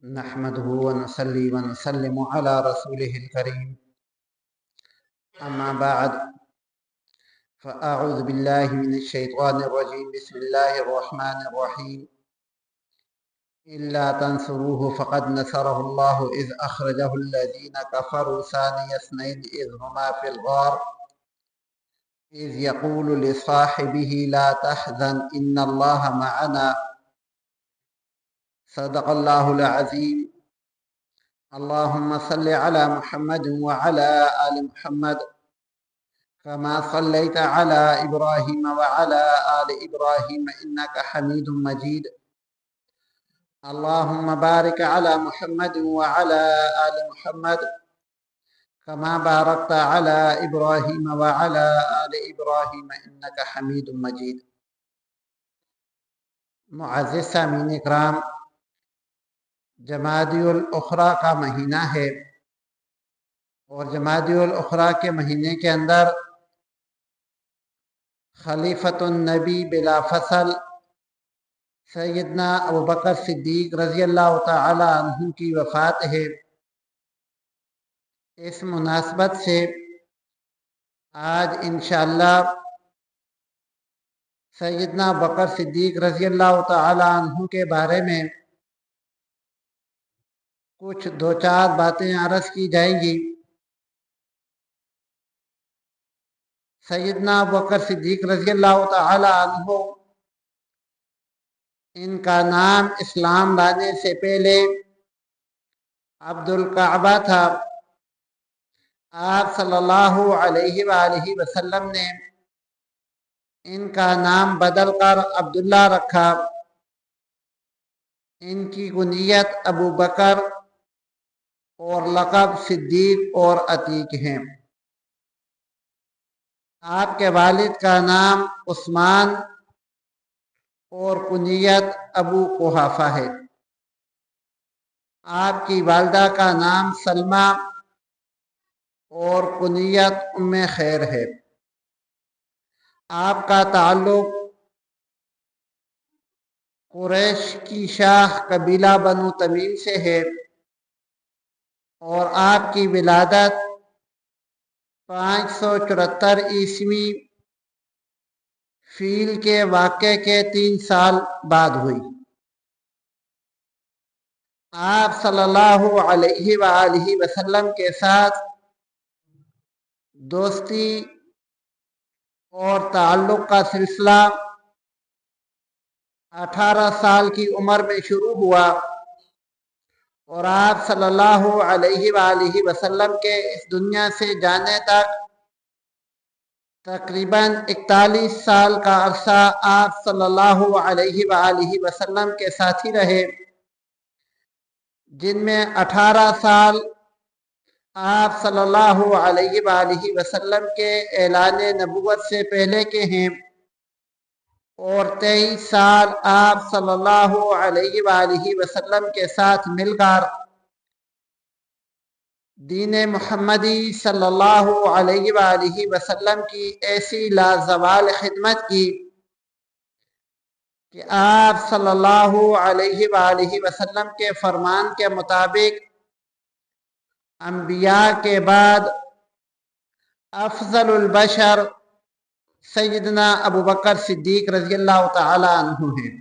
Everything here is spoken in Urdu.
نحمده ونصلي ونسلم على رسوله الكريم أما بعد فأعوذ بالله من الشيطان الرجيم بسم الله الرحمن الرحيم إلا تنصروه فقد نصره الله إذ أخرجه الذين كفروا ثاني اثنين إذ هما في الغار إذ يقول لصاحبه لا تحزن إن الله معنا صدق الله العظيم اللهم صل على محمد وعلى آل محمد كما صليت على إبراهيم وعلى آل إبراهيم إنك حميد مجيد اللهم بارك على محمد وعلى آل محمد كما باركت على إبراهيم وعلى آل إبراهيم إنك حميد مجيد معزز سامعین اکرام، جمادی الاخری کا مہینہ ہے اور جمادی الاخری کے مہینے کے اندر خلیفۃ النبی بلا فصل سیدنا ابوبکر صدیق رضی اللہ تعالی عنہ کی وفات ہے۔ اس مناسبت سے آج انشاءاللہ سیدنا ابوبکر صدیق رضی اللہ تعالی عنہ کے بارے میں کچھ دو چار باتیں عرض کی جائیں گی۔ سیدنا ابوبکر صدیق رضی اللہ تعالی عنہ، ان کا نام اسلام لانے سے پہلے عبد الکعبہ تھا۔ آپ صلی اللہ علیہ وآلہ وسلم نے ان کا نام بدل کر عبداللہ رکھا۔ ان کی کنیت ابو بکر اور لقب صدیق اور عتیق ہیں۔ آپ کے والد کا نام عثمان اور کنیت ابو قحافہ ہے۔ آپ کی والدہ کا نام سلمہ اور کنیت ام خیر ہے۔ آپ کا تعلق قریش کی شاخ قبیلہ بنو تمیم سے ہے اور آپ کی ولادت 574 عیسوی فیل کے واقعے کے 3 سال بعد ہوئی۔ آپ صلی اللہ علیہ وآلہ وسلم کے ساتھ دوستی اور تعلق کا سلسلہ 18 سال کی عمر میں شروع ہوا اور آپ صلی اللہ علیہ وآلہ وسلم کے اس دنیا سے جانے تک تقریباً 41 سال کا عرصہ آپ صلی اللہ علیہ وآلہ وسلم کے ساتھی رہے، جن میں 18 سال آپ صلی اللہ علیہ وآلہ وسلم کے اعلان نبوت سے پہلے کے ہیں اور 23 سال آپ صلی اللہ علیہ وآلہ وسلم کے ساتھ مل کر دین محمدی صلی اللہ علیہ وآلہ وسلم کی ایسی لازوال خدمت کی کہ آپ صلی اللہ علیہ وآلہ وسلم کے فرمان کے مطابق انبیاء کے بعد افضل البشر سیدنا ابوبکر صدیق رضی اللہ تعالی عنہ ہیں۔